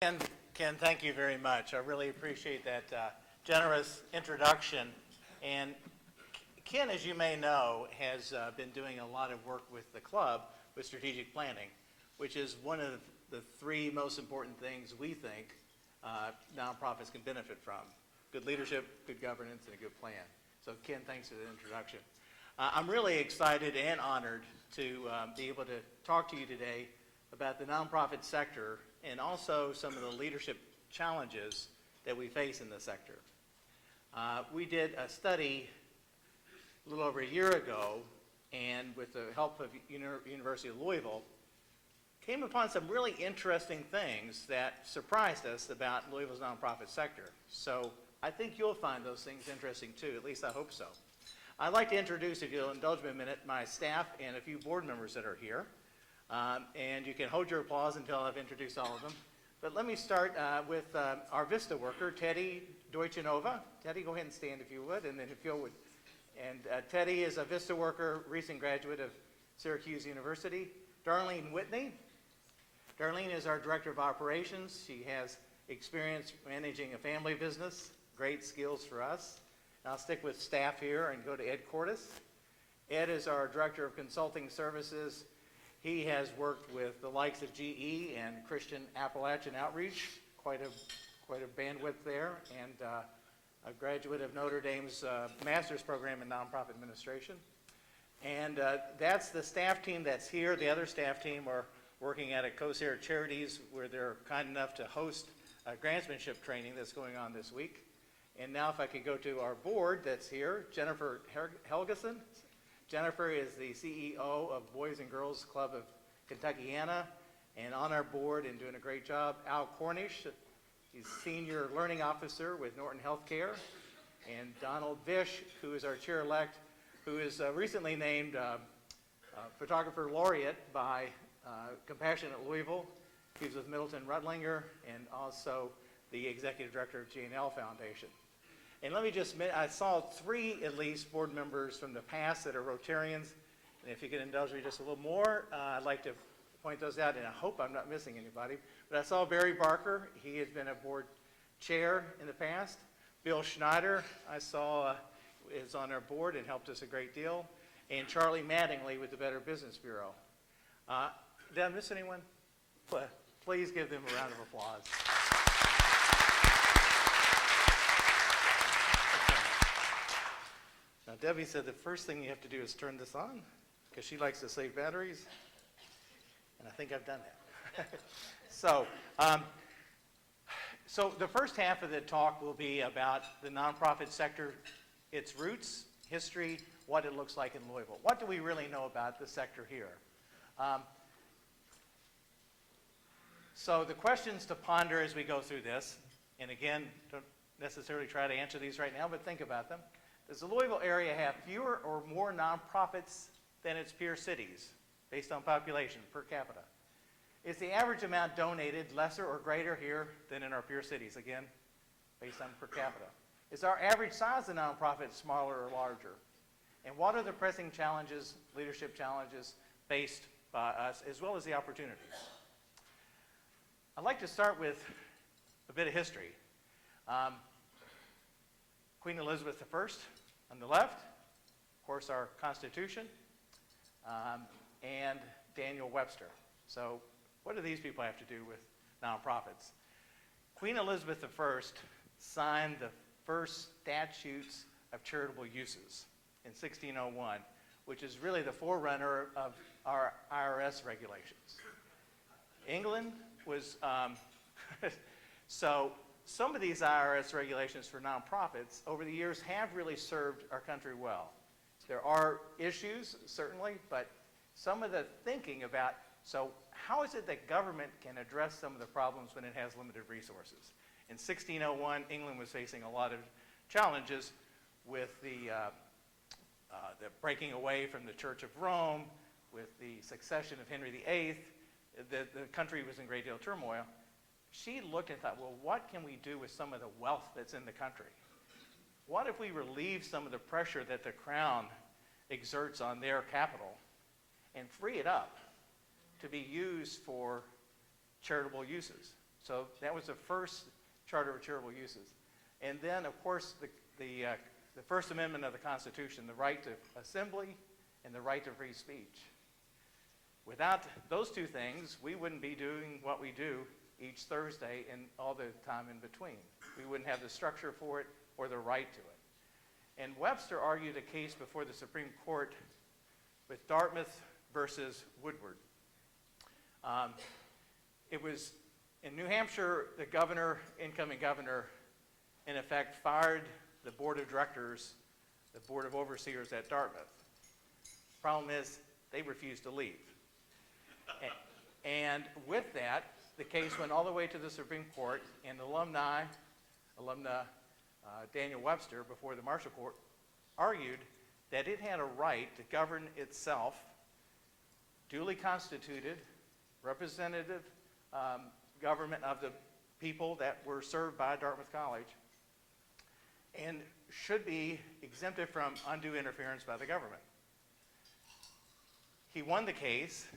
Ken, thank you very much. I really appreciate that generous introduction. And Ken, as you may know, has been doing a lot of work with the club with strategic planning, which is one of the three most important things we think nonprofits can benefit from: good leadership, good governance, and a good plan. So Ken, thanks for the introduction. I'm really excited and honored to be able to talk to you today about the nonprofit sector and also some of the leadership challenges that we face in the sector. We did a study a little over a year ago, and with the help of University of Louisville, came upon some really interesting things that surprised us about Louisville's nonprofit sector. So I think you'll find those things interesting too, at least I hope so. I'd like to introduce, if you'll indulge me a minute, my staff and a few board members that are here. And you can hold your applause until I've introduced all of them. But let me start with our Vista worker, Teddy Deutschenova. Teddy, go ahead and stand if you would, and then if you would. And Teddy is a Vista worker, recent graduate of Syracuse University. Darlene Whitney. Darlene is our Director of Operations. She has experience managing a family business, great skills for us. I'll stick with staff here and go to Ed Cordes. Ed is our Director of Consulting Services. He has worked with the likes of GE and Christian Appalachian Outreach, quite a bandwidth there, and a graduate of Notre Dame's master's program in nonprofit administration. And that's the staff team that's here. The other staff team are working at CoSara Charities, where they're kind enough to host a grantsmanship training that's going on this week. And now if I could go to our board that's here, Jennifer Helgeson. Jennifer is the CEO of Boys and Girls Club of Kentuckiana, and on our board and doing a great job. Al Cornish, he's Senior Learning Officer with Norton Healthcare. And Donald Vish, who is our chair-elect, who is recently named Photographer Laureate by Compassion at Louisville. He's with Middleton Rutlinger and also the Executive Director of G&L Foundation. And let me just admit, I saw three, at least, board members from the past that are Rotarians. And if you could indulge me just a little more, I'd like to point those out, and I hope I'm not missing anybody. But I saw Barry Barker. He has been a board chair in the past. Bill Schneider, I saw, is on our board and helped us a great deal. And Charlie Mattingly with the Better Business Bureau. Did I miss anyone? Please give them a round of applause. Now, Debbie said the first thing you have to do is turn this on, because she likes to save batteries, and I think I've done that. So the first half of the talk will be about the nonprofit sector, its roots, history, what it looks like in Louisville. What do we really know about the sector here? So the questions to ponder as we go through this, and again, don't necessarily try to answer these right now, but think about them. Does the Louisville area have fewer or more nonprofits than its peer cities, based on population per capita? Is the average amount donated lesser or greater here than in our peer cities, again, based on per capita? Is our average size of nonprofit smaller or larger? And what are the pressing challenges, leadership challenges, faced by us, as well as the opportunities? I'd like to start with a bit of history. Queen Elizabeth I on the left, of course our Constitution, and Daniel Webster. So what do these people have to do with nonprofits? Queen Elizabeth I signed the first statutes of charitable uses in 1601, which is really the forerunner of our IRS regulations. England was, so some of these IRS regulations for nonprofits over the years have really served our country well. There are issues, certainly, but some of the thinking about, so how is it that government can address some of the problems when it has limited resources? In 1601, England was facing a lot of challenges with the breaking away from the Church of Rome, with the succession of Henry VIII. The country was in a great deal of turmoil. She looked and thought, well, what can we do with some of the wealth that's in the country? What if we relieve some of the pressure that the crown exerts on their capital and free it up to be used for charitable uses? So that was the first charter of charitable uses. And then, of course, the First Amendment of the Constitution, the right to assembly and the right to free speech. Without those two things, we wouldn't be doing what we do each Thursday and all the time in between. We wouldn't have the structure for it or the right to it. And Webster argued a case before the Supreme Court with Dartmouth versus Woodward. It was in New Hampshire, the governor, incoming governor, in effect fired the board of directors, the board of overseers at Dartmouth. Problem is, they refused to leave. And with that, the case went all the way to the Supreme Court, and alumna Daniel Webster, before the Marshall Court, argued that it had a right to govern itself, duly constituted, representative government of the people that were served by Dartmouth College, and should be exempted from undue interference by the government. He won the case.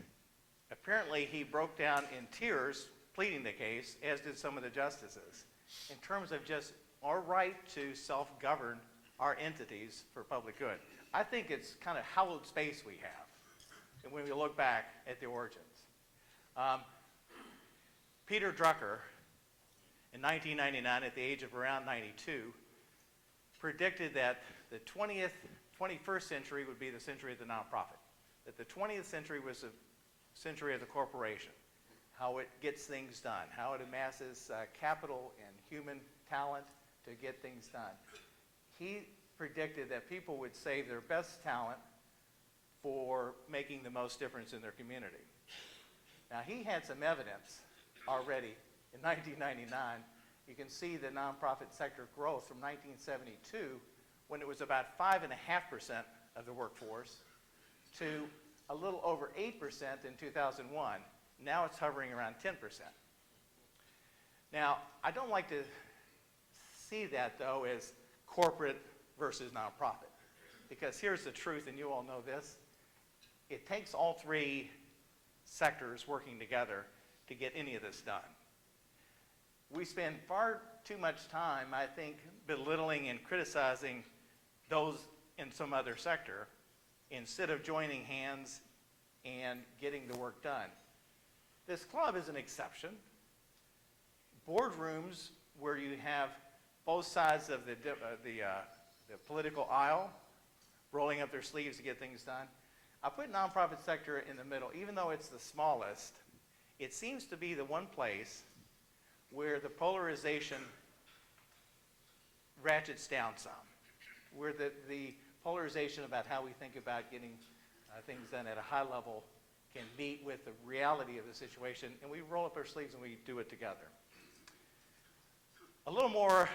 Apparently, he broke down in tears pleading the case, as did some of the justices, in terms of just our right to self-govern our entities for public good. I think it's kind of hallowed space we have when we look back at the origins. Peter Drucker, in 1999, at the age of around 92, predicted that the 21st century would be the century of the nonprofit, that the 20th century was the century of the corporation, how it gets things done, how it amasses capital and human talent to get things done. He predicted that people would save their best talent for making the most difference in their community. Now, he had some evidence already in 1999. You can see the nonprofit sector growth from 1972, when it was about 5.5% of the workforce, to a little over 8% in 2001. Now it's hovering around 10%. Now, I don't like to see that, though, as corporate versus nonprofit, because here's the truth, and you all know this. It takes all three sectors working together to get any of this done. We spend far too much time, I think, belittling and criticizing those in some other sector instead of joining hands and getting the work done. This club is an exception. Boardrooms where you have both sides of the political aisle rolling up their sleeves to get things done. I put nonprofit sector in the middle. Even though it's the smallest, it seems to be the one place where the polarization ratchets down some, where the polarization about how we think about getting things done at a high level can meet with the reality of the situation, and we roll up our sleeves and we do it together. A little more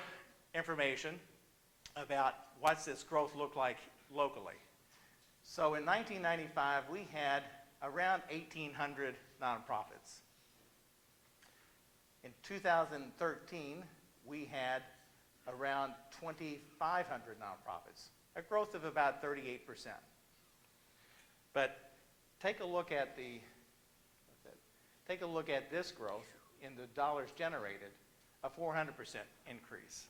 information about what's this growth look like locally. So in 1995, we had around 1,800 nonprofits. In 2013, we had around 2,500 nonprofits, a growth of about 38%. But take a look at this growth in the dollars generated, a 400% increase.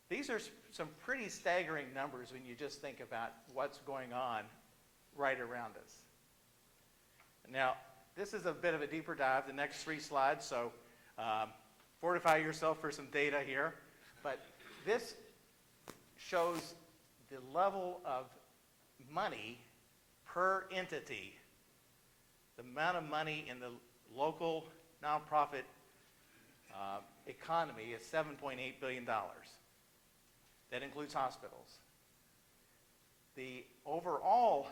These are some pretty staggering numbers when you just think about what's going on right around us. Now, this is a bit of a deeper dive, the next 3 slides, so fortify yourself for some data here. But this shows the level of money per entity. The amount of money in the local nonprofit economy is $7.8 billion. That includes hospitals. The overall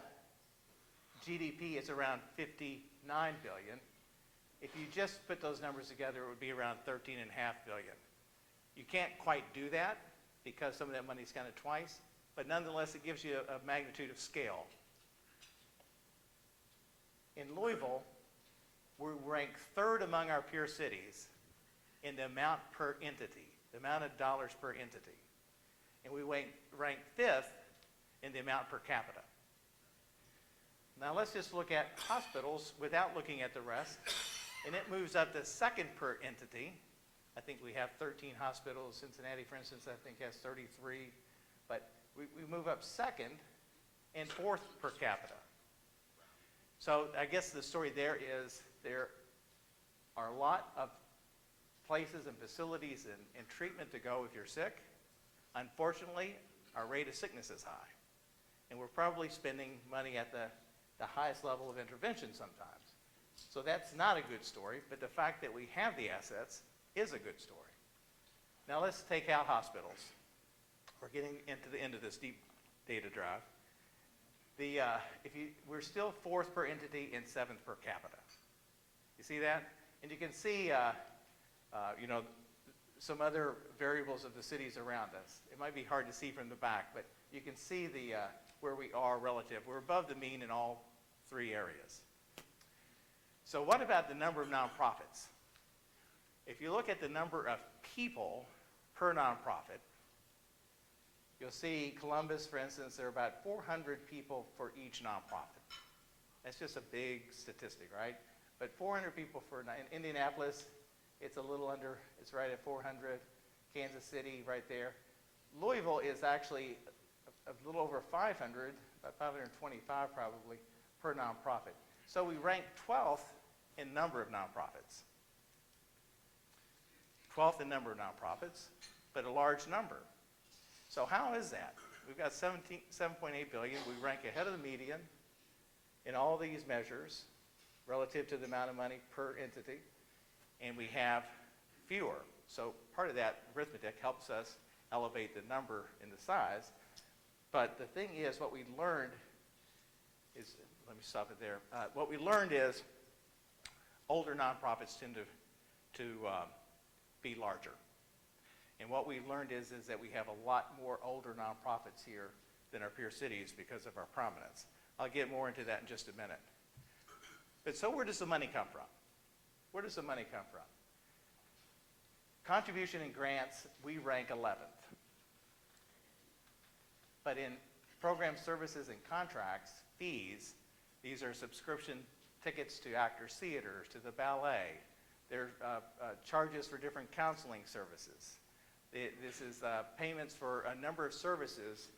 GDP is around $59 billion. If you just put those numbers together, it would be around $13.5 billion. You can't quite do that because some of that money is counted twice, but nonetheless, it gives you a magnitude of scale. In Louisville, we rank 3rd among our peer cities in the amount per entity, the amount of dollars per entity. And we rank 5th in the amount per capita. Now let's just look at hospitals without looking at the rest. and it moves up to second per entity. I think we have 13 hospitals. Cincinnati, for instance, I think has 33. But we move up second and fourth per capita. So I guess the story there is there are a lot of places and facilities and treatment to go if you're sick. Unfortunately, our rate of sickness is high. And we're probably spending money at the highest level of intervention sometimes. So that's not a good story, but the fact that we have the assets is a good story. Now let's take out hospitals. We're getting into the end of this deep data drive. We're still fourth per entity and seventh per capita. You see that? And you can see, some other variables of the cities around us. It might be hard to see from the back, but you can see where we are relative. We're above the mean in all three areas. So what about the number of nonprofits? If you look at the number of people per nonprofit, you'll see Columbus, for instance, there are about 400 people for each nonprofit. That's just a big statistic, right? But 400 people in Indianapolis, it's a little under, it's right at 400. Kansas City, right there. Louisville is actually a little over 500, about 525 probably, per nonprofit. So we rank 12th in number of nonprofits. 12th in number of nonprofits, but a large number. So how is that? We've got 7.8 billion. We rank ahead of the median in all these measures relative to the amount of money per entity, and we have fewer. So part of that arithmetic helps us elevate the number and the size. But the thing is, what we learned is, let me stop it there. What we learned is older nonprofits tend to be larger. And what we learned is that we have a lot more older nonprofits here than our peer cities because of our prominence. I'll get more into that in just a minute. But so where does the money come from? Where does the money come from? Contribution and grants, we rank 11th. But in program services and contracts, fees, these are subscription tickets to actors' theaters, to the ballet. There are charges for different counseling services. This is payments for a number of services,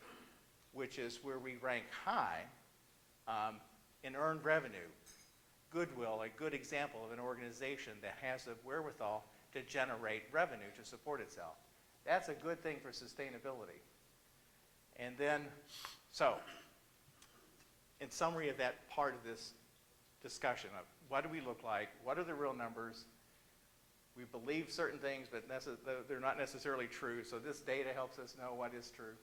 which is where we rank high in earned revenue. Goodwill, a good example of an organization that has the wherewithal to generate revenue to support itself. That's a good thing for sustainability. And then, so, in summary of that part of this discussion of what do we look like, what are the real numbers, we believe certain things, but they're not necessarily true, so this data helps us know what is true.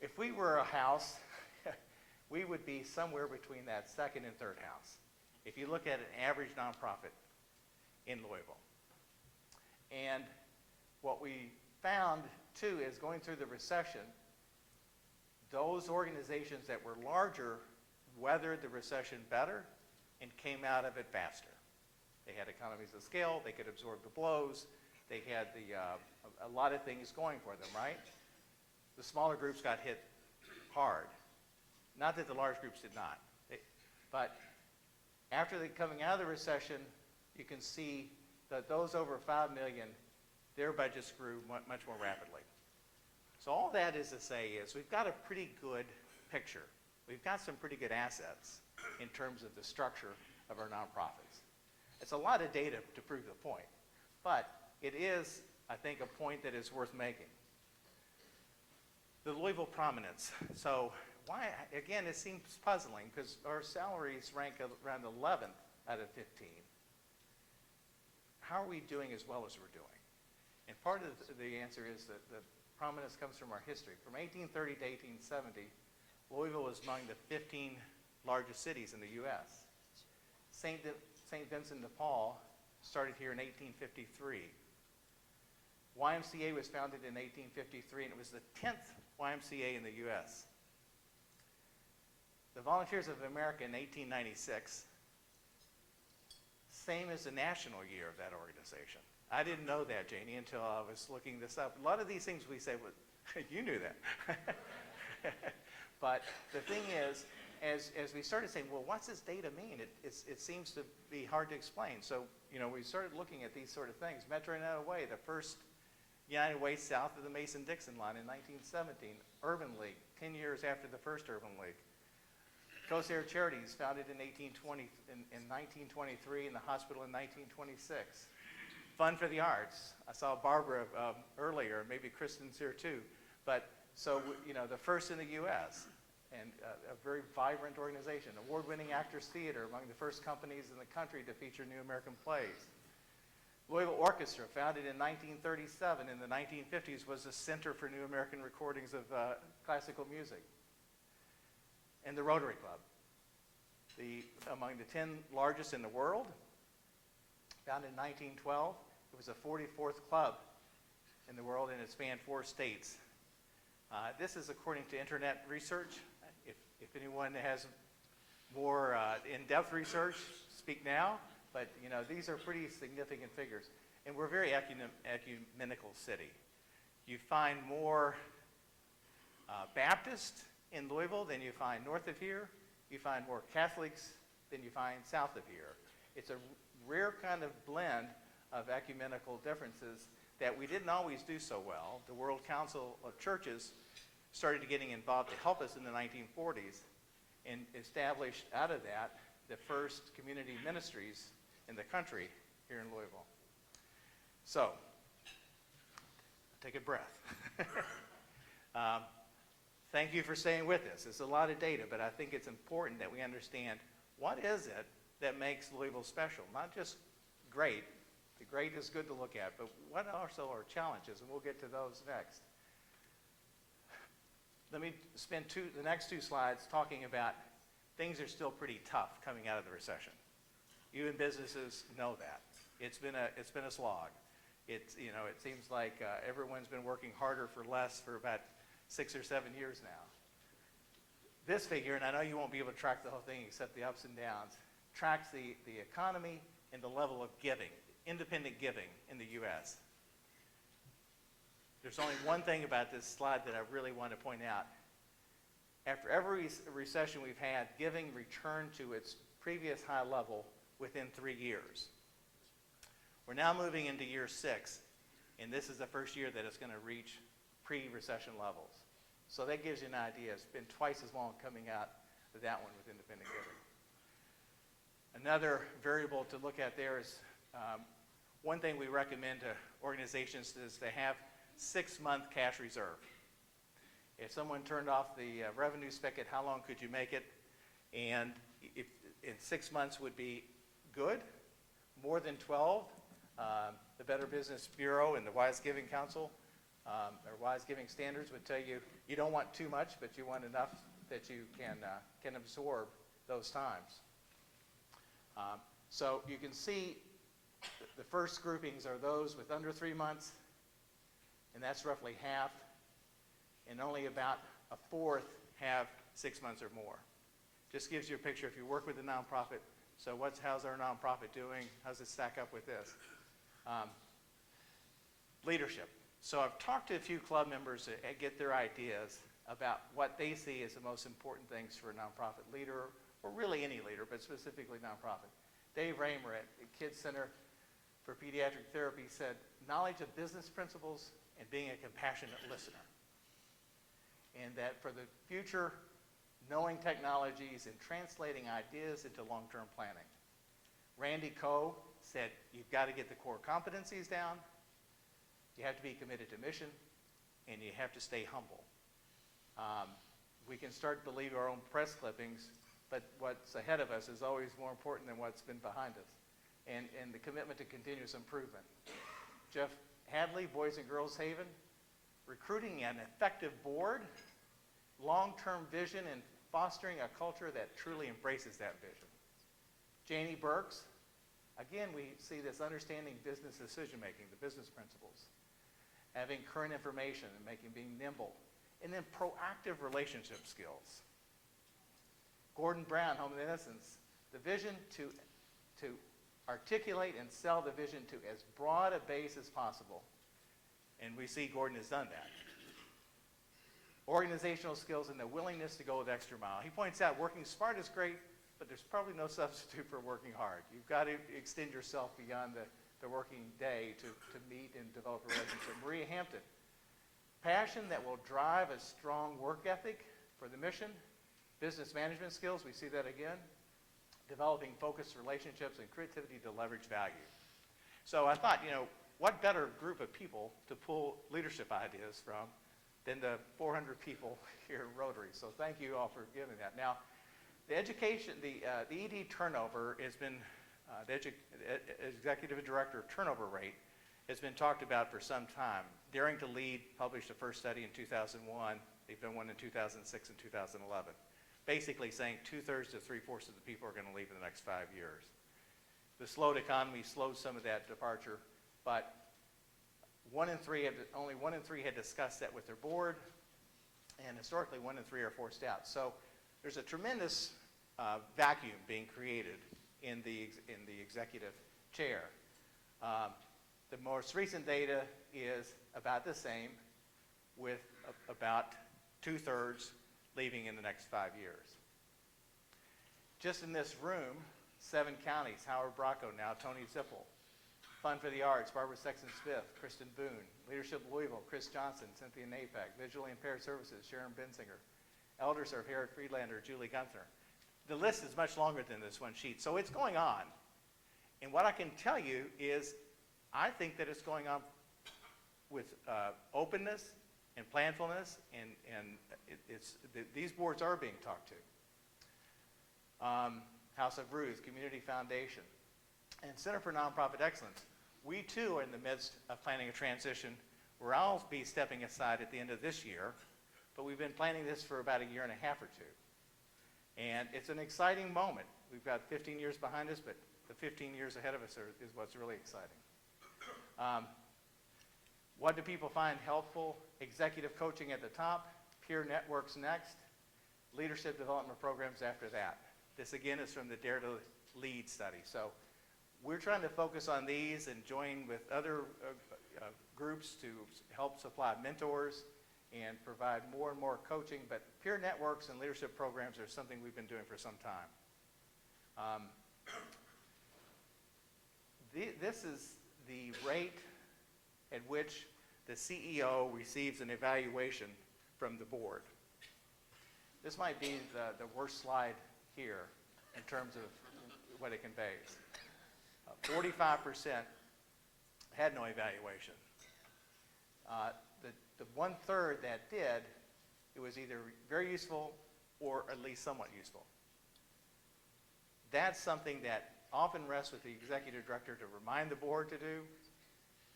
If we were a house, we would be somewhere between that second and third house. If you look at an average nonprofit in Louisville. And what we found, too, is going through the recession, those organizations that were larger weathered the recession better and came out of it faster. They had economies of scale, they could absorb the blows, they had a lot of things going for them, right? The smaller groups got hit hard. Not that the large groups did not. But after coming out of the recession, you can see that those over 5 million, their budgets grew much more rapidly. So all that is to say is we've got a pretty good picture. We've got some pretty good assets in terms of the structure of our nonprofits. It's a lot of data to prove the point, but it is, I think, a point that is worth making. The Louisville prominence. So why, again, it seems puzzling because our salaries rank around 11th out of 15. How are we doing as well as we're doing? And part of the answer is that the prominence comes from our history. From 1830 to 1870, Louisville was among the 15 largest cities in the U.S. St. Vincent de Paul started here in 1853. YMCA was founded in 1853, and it was the 10th YMCA in the U.S. The Volunteers of America in 1896, same as the national year of that organization. I didn't know that, Janie, until I was looking this up. A lot of these things we say, well, you knew that. But the thing is, as we started saying, well, what's this data mean? It seems to be hard to explain. So, we started looking at these sort of things. Metro United Way, the first United Way south of the Mason-Dixon line in 1917. Urban League, 10 years after the first Urban League. Coast Air Charities, founded in 1923, and the hospital in 1926. Fund for the Arts. I saw Barbara earlier, maybe Kristen's here too. But so, the first in the U.S., and a very vibrant organization. Award-winning Actors Theater, among the first companies in the country to feature new American plays. Louisville Orchestra, founded in 1937, in the 1950s, was a center for new American recordings of classical music. And the Rotary Club, among the 10 largest in the world, founded in 1912. It was the 44th club in the world, and it spanned 4 states. This is according to Internet research. If anyone has more in-depth research, speak now. But these are pretty significant figures, and we're a very ecumenical city. You find more Baptists in Louisville than you find north of here. You find more Catholics than you find south of here. It's a rare kind of blend of ecumenical differences that we didn't always do so well. The World Council of Churches started getting involved to help us in the 1940s and established out of that the first community ministries in the country here in Louisville. So, take a breath. Thank you for staying with us. It's a lot of data, but I think it's important that we understand what is it that makes Louisville special. Not just great. The great is good to look at, but what also are challenges, and we'll get to those next. Let me spend the next 2 slides talking about things are still pretty tough coming out of the recession. You in businesses know that. It's been a slog. It seems like everyone's been working harder for less for about 6 or 7 years now. This figure, and I know you won't be able to track the whole thing except the ups and downs, tracks the economy and the level of giving, independent giving in the U.S. There's only one thing about this slide that I really want to point out. After every recession we've had, giving returned to its previous high level within 3 years. We're now moving into year 6, and this is the first year that it's going to reach pre-recession levels. So that gives you an idea. It's been twice as long coming out of that one with independent giving. Another variable to look at there is one thing we recommend to organizations is to have 6-month cash reserve. If someone turned off the revenue spigot, how long could you make it? And if in 6 months would be good. More than 12, the Better Business Bureau and the Wise Giving Council, or Wise Giving Standards would tell you you don't want too much, but you want enough that you can absorb those times. So you can see the first groupings are those with under 3 months, and that's roughly half, and only about a fourth have 6 months or more. Just gives you a picture if you work with a nonprofit. So how's our nonprofit doing? How's it stack up with this? Leadership. So I've talked to a few club members to get their ideas about what they see as the most important things for a nonprofit leader, or really any leader, but specifically nonprofit. Dave Raymer at the Kids Center for Pediatric Therapy said, knowledge of business principles and being a compassionate listener. And that for the future, knowing technologies and translating ideas into long-term planning. Randy Coe said, you've got to get the core competencies down, you have to be committed to mission, and you have to stay humble. We can start to believe our own press clippings, but what's ahead of us is always more important than what's been behind us. And the commitment to continuous improvement. Jeff Hadley, Boys and Girls Haven, recruiting an effective board, long-term vision, and fostering a culture that truly embraces that vision. Janie Burks, again, we see this understanding business decision-making, the business principles, having current information and being nimble, and then proactive relationship skills. Gordon Brown, Home of Innocence, the vision to articulate and sell the vision to as broad a base as possible. And we see Gordon has done that. organizational skills, and the willingness to go the extra mile. He points out working smart is great, but there's probably no substitute for working hard. You've got to extend yourself beyond the working day to meet and develop a relationship. Maria Hampton, passion that will drive a strong work ethic for the mission, business management skills, we see that again, developing focused relationships and creativity to leverage value. So I thought, what better group of people to pull leadership ideas from than the 400 people here at Rotary. So thank you all for giving that. Now, the education, the ED turnover has been, the executive director turnover rate has been talked about for some time. Daring to Lead published the first study in 2001. They've done one in 2006 and 2011. Basically saying 2/3 to 3/4 of the people are going to leave in the next 5 years. The slowed economy slowed some of that departure, but only one in three had discussed that with their board, and historically 1 in 3 are forced out. So there's a tremendous vacuum being created in the executive chair. The most recent data is about the same, with about 2/3 leaving in the next 5 years. Just in this room, 7 counties: Howard Bracco, now Tony Zippel; Fund for the Arts, Barbara Sexton-Smith, Kristen Boone; Leadership Louisville, Chris Johnson, Cynthia Napak; Visually Impaired Services, Sharon Bensinger; Elders are Harriet Friedlander, Julie Gunther. The list is much longer than this one sheet, so it's going on. And what I can tell you is I think that it's going on with openness and planfulness, and these boards are being talked to. House of Ruth, Community Foundation, and Center for Nonprofit Excellence. We too are in the midst of planning a transition where I'll be stepping aside at the end of this year, but we've been planning this for about a year and a half or two. And it's an exciting moment. We've got 15 years behind us, but the 15 years ahead of us is what's really exciting. What do people find helpful? Executive coaching at the top, peer networks next, leadership development programs after that. This again is from the Dare to Lead study. So we're trying to focus on these and join with other groups to help supply mentors and provide more and more coaching, but peer networks and leadership programs are something we've been doing for some time. This is the rate at which the CEO receives an evaluation from the board. This might be the worst slide here in terms of what it conveys. 45% had no evaluation. The 1/3 that did, it was either very useful or at least somewhat useful. That's something that often rests with the executive director to remind the board to do.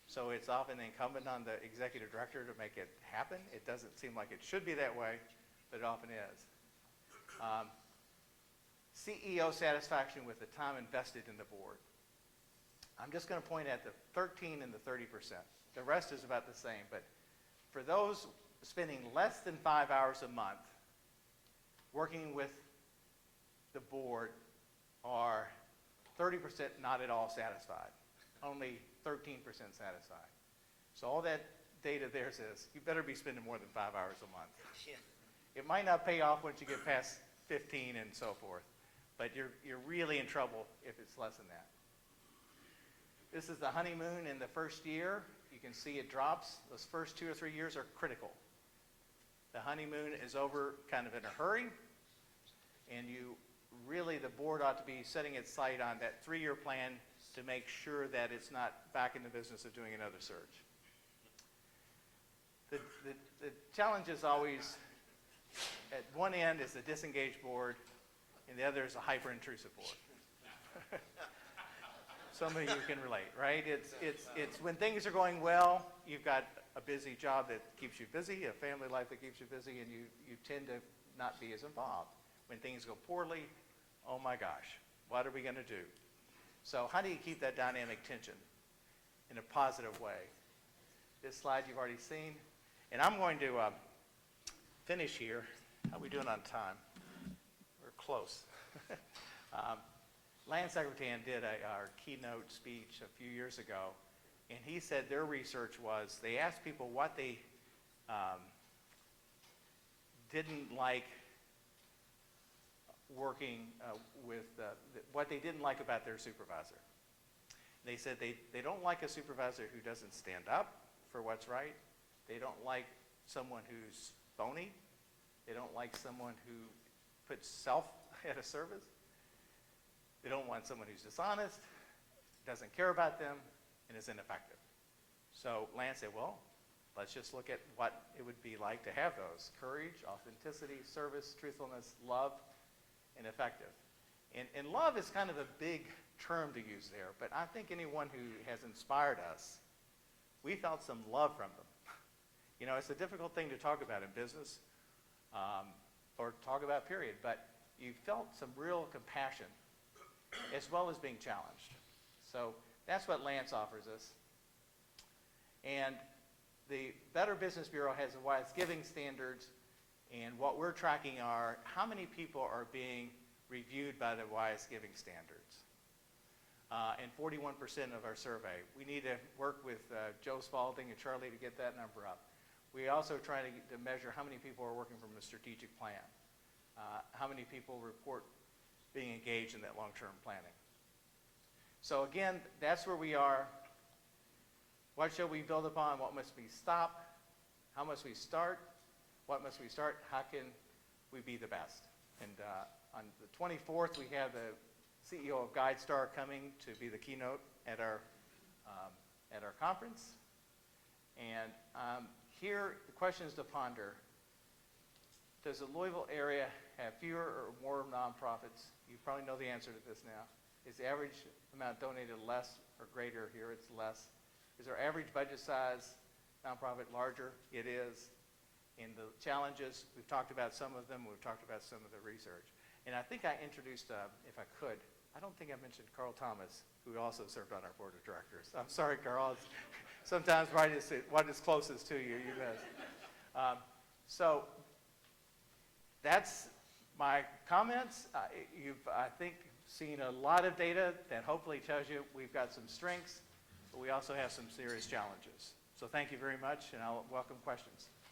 So it's often incumbent on the executive director to make it happen. It doesn't seem like it should be that way, but it often is. CEO satisfaction with the time invested in the board. I'm just going to point at the 13 and the 30%. The rest is about the same, but for those spending less than 5 hours a month, working with the board are 30% not at all satisfied, only 13% satisfied. So all that data there says you better be spending more than 5 hours a month. Yeah. It might not pay off once you get past 15 and so forth, but you're really in trouble if it's less than that. This is the honeymoon in the first year. You can see it drops. Those first 2 or 3 years are critical. The honeymoon is over kind of in a hurry, and the board ought to be setting its sight on that 3-year plan to make sure that it's not back in the business of doing another search. The challenge is always, at one end is the disengaged board, and the other is a hyper-intrusive board. Some of you can relate, right? It's when things are going well, you've got a busy job that keeps you busy, a family life that keeps you busy, and you tend to not be as involved. When things go poorly, oh my gosh, what are we going to do? So how do you keep that dynamic tension in a positive way? This slide you've already seen. And I'm going to finish here. How are we doing on time? We're close. Land Secretary did our keynote speech a few years ago, and he said their research was they asked people what they didn't like working what they didn't like about their supervisor. They said they don't like a supervisor who doesn't stand up for what's right. They don't like someone who's phony. They don't like someone who puts self at a service. They don't want someone who's dishonest, doesn't care about them, and is ineffective. So Lance said, well, let's just look at what it would be like to have those: courage, authenticity, service, truthfulness, love, and effective. And love is kind of a big term to use there, but I think anyone who has inspired us, we felt some love from them. You know, it's a difficult thing to talk about in business, or talk about, period, but you felt some real compassion as well as being challenged. So that's what Lance offers us. And the Better Business Bureau has the wise giving standards, and what we're tracking are how many people are being reviewed by the wise giving standards. And 41% of our survey. We need to work with Joe Spalding and Charlie to get that number up. We also try to measure how many people are working from a strategic plan. How many people report being engaged in that long-term planning. So again, that's where we are. What shall we build upon? What must we stop? How must we start? What must we start? How can we be the best? And on the 24th, we have the CEO of GuideStar coming to be the keynote at our conference. And here, the questions to ponder. Does the Louisville area have fewer or more nonprofits? You probably know the answer to this now. Is the average amount donated less or greater? Here it's less. Is our average budget size nonprofit larger? It is. And the challenges, we've talked about some of them. We've talked about some of the research. And I think I introduced, if I could, I don't think I mentioned Carl Thomas, who also served on our board of directors. I'm sorry, Carl. Sometimes what is closest to you, you miss. So that's my comments. You've, I think, seen a lot of data that hopefully tells you we've got some strengths, but we also have some serious challenges. So thank you very much, and I'll welcome questions.